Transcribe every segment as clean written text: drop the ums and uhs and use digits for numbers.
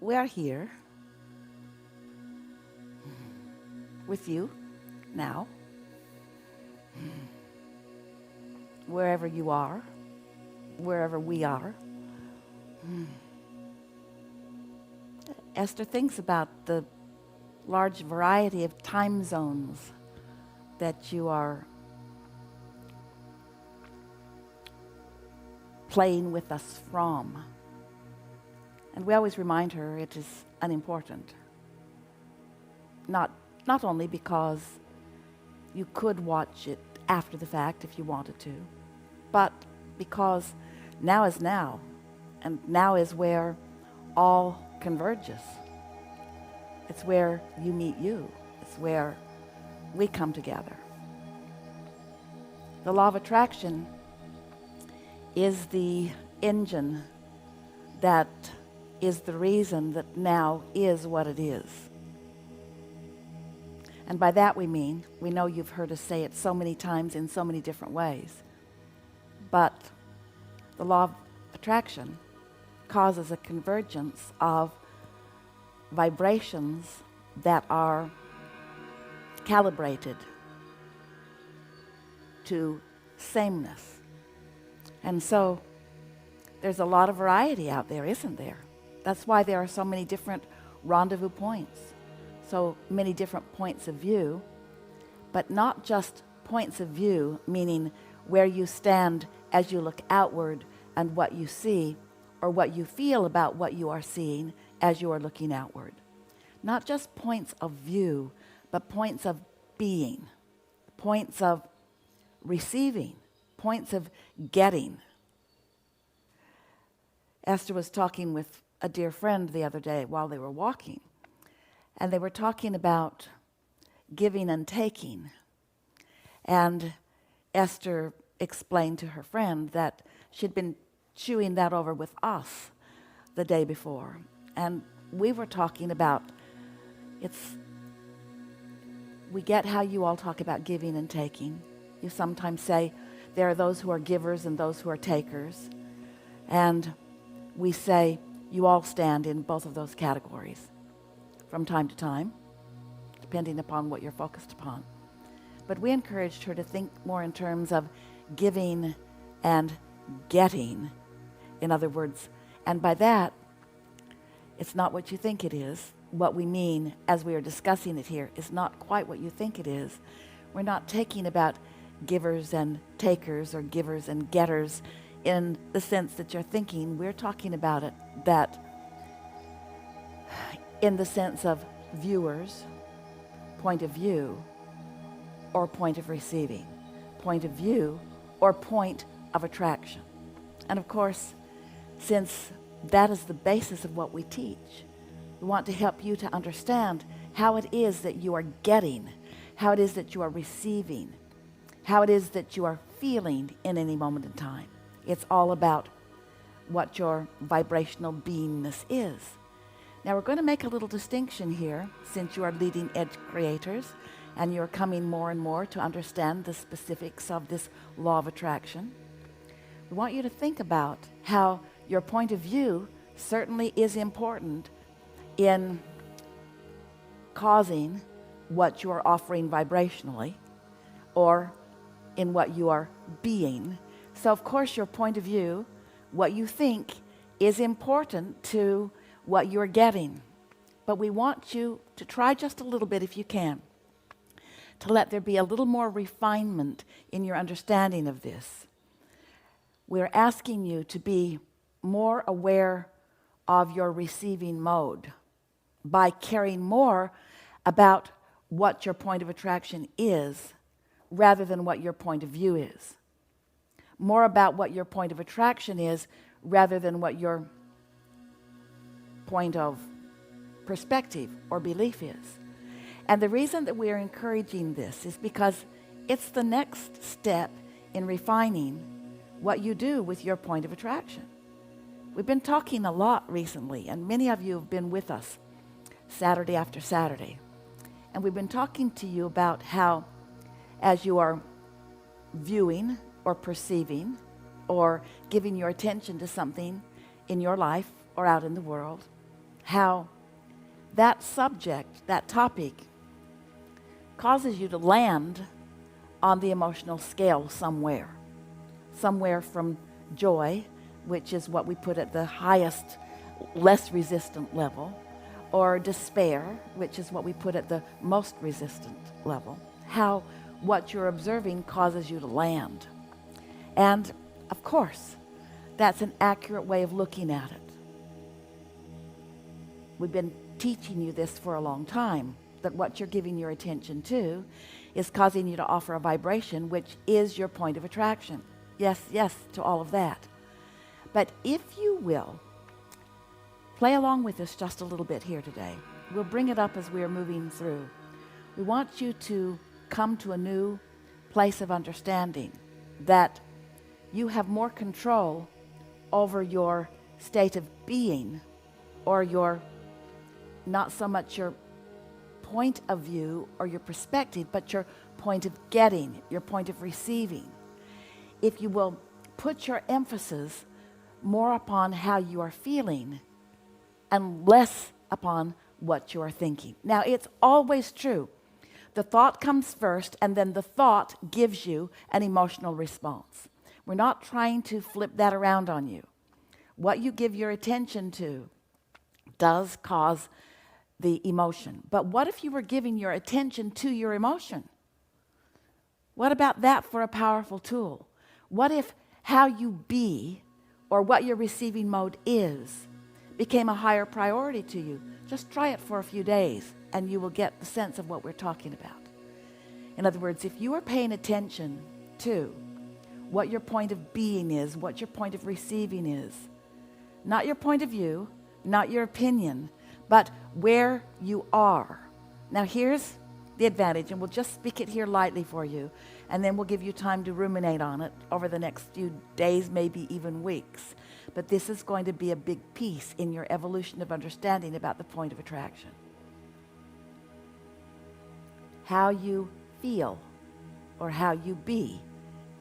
we are here with you now, wherever you are, wherever we are. Esther thinks about the large variety of time zones that you are playing with us from. And we always remind her it is unimportant. Not only because you could watch it after the fact if you wanted to, but because now is now, and now is where all converges. It's where you meet you. It's where we come together. The law of attraction is the engine that is the reason that now is what it is. And by that we mean, we know you've heard us say it so many times in so many different ways, but the law of attraction causes a convergence of vibrations that are calibrated to sameness. And so there's a lot of variety out there, isn't there? That's why there are so many different rendezvous points, so many different points of view, but not just points of view, meaning where you stand as you look outward and what you see, or what you feel about what you are seeing as you are looking outward. Not just points of view, but points of being, points of receiving, points of getting. Esther was talking with a dear friend the other day while they were walking, and they were talking about giving and taking. And Esther explained to her friend that she'd been chewing that over with us the day before. And we were talking about, we get how you all talk about giving and taking. You sometimes say there are those who are givers and those who are takers. And we say you all stand in both of those categories from time to time, depending upon what you're focused upon. But we encouraged her to think more in terms of giving and getting. In other words, and by that, it's not what you think it is. What we mean as we are discussing it here is not quite what you think it is. We're not talking about givers and takers or givers and getters in the sense that you're thinking. We're talking about it that in the sense of viewers, point of view, or point of receiving, point of view, or point of attraction. And of course, since that is the basis of what we teach, we want to help you to understand how it is that you are getting, how it is that you are receiving, how it is that you are feeling in any moment in time. It's all about what your vibrational beingness is. Now we're going to make a little distinction here, since you are leading edge creators and you're coming more and more to understand the specifics of this law of attraction. We want you to think about how your point of view certainly is important in causing what you are offering vibrationally or in what you are being. So of course your point of view, what you think, is important to what you're getting. But we want you to try just a little bit, if you can, to let there be a little more refinement in your understanding of this. We're asking you to be more aware of your receiving mode by caring more about what your point of attraction is rather than what your point of view is. More about what your point of attraction is rather than what your point of perspective or belief is. And the reason that we are encouraging this is because it's the next step in refining what you do with your point of attraction. We've been talking a lot recently, and many of you have been with us Saturday after Saturday. And we've been talking to you about how, as you are viewing or perceiving or giving your attention to something in your life or out in the world, how that subject, that topic, causes you to land on the emotional scale somewhere. Somewhere from joy, which is what we put at the highest, less resistant level, or despair, which is what we put at the most resistant level. How what you're observing causes you to land. And of course, that's an accurate way of looking at it. We've been teaching you this for a long time, that what you're giving your attention to is causing you to offer a vibration, which is your point of attraction. Yes, yes, to all of that. But if you will, play along with us just a little bit here today. We'll bring it up as we are moving through. We want you to come to a new place of understanding that you have more control over your state of being, or your, not so much your point of view or your perspective, but your point of getting, your point of receiving. If you will put your emphasis more upon how you are feeling and less upon what you are thinking. Now, it's always true. The thought comes first, and then the thought gives you an emotional response. We're not trying to flip that around on you. What you give your attention to does cause the emotion. But what if you were giving your attention to your emotion? What about that for a powerful tool? What if how you be, or what your receiving mode is, became a higher priority to you? Just try it for a few days and you will get the sense of what we're talking about. In other words, if you are paying attention to what your point of being is, what your point of receiving is, not your point of view, not your opinion, but where you are. Now here's the advantage, and we'll just speak it here lightly for you, and then we'll give you time to ruminate on it over the next few days, maybe even weeks. But this is going to be a big piece in your evolution of understanding about the point of attraction. How you feel, or how you be,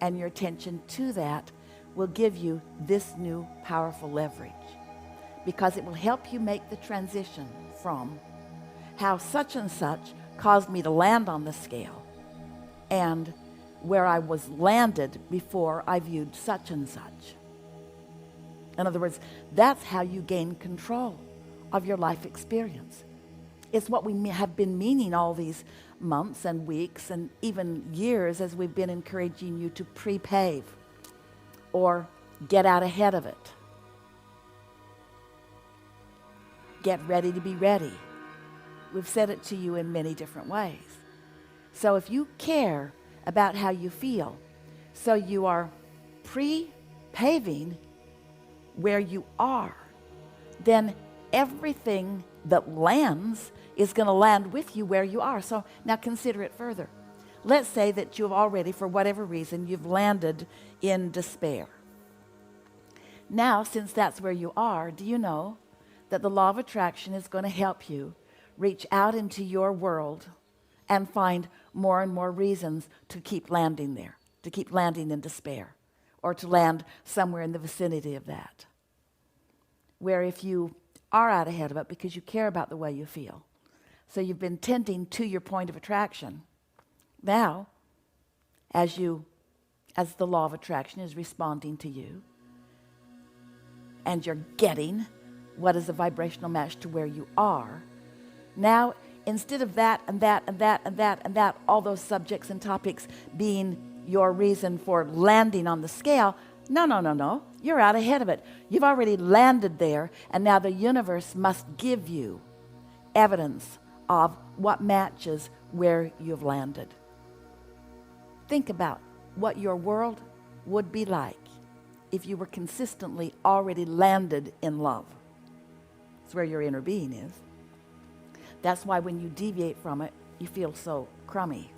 and your attention to that will give you this new powerful leverage, because it will help you make the transition from how such and such caused me to land on the scale and where I was landed before I viewed such and such. In other words, that's how you gain control of your life experience. It's what we have been meaning all these months and weeks and even years as we've been encouraging you to pre-pave or get out ahead of it. Get ready to be ready. We've said it to you in many different ways. So if you care about how you feel, so you are pre-paving where you are, then everything that lands is going to land with you where you are. So now consider it further. Let's say that you've already, for whatever reason, you've landed in despair. Now, since that's where you are, do you know that the law of attraction is going to help you reach out into your world and find more and more reasons to keep landing there, to keep landing in despair, or to land somewhere in the vicinity of that, where if you are out ahead of it because you care about the way you feel, so you've been tending to your point of attraction, now as the law of attraction is responding to you and you're getting what is a vibrational match to where you are, now instead of that and that and that and that and that, all those subjects and topics being your reason for landing on the scale, no, you're out ahead of it. You've already landed there, and now the universe must give you evidence of what matches where you've landed. Think about what your world would be like if you were consistently already landed in love. It's where your inner being is. That's why when you deviate from it, you feel so crummy.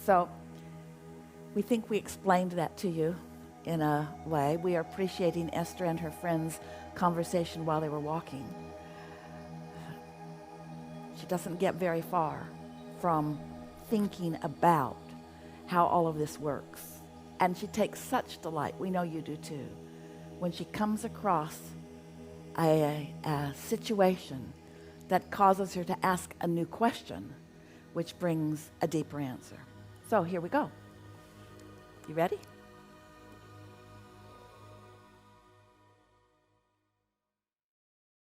So we think we explained that to you in a way. We are appreciating Esther and her friends' conversation while they were walking. She doesn't get very far from thinking about how all of this works. And she takes such delight, we know you do too, when she comes across a situation that causes her to ask a new question, which brings a deeper answer. So here we go. You ready?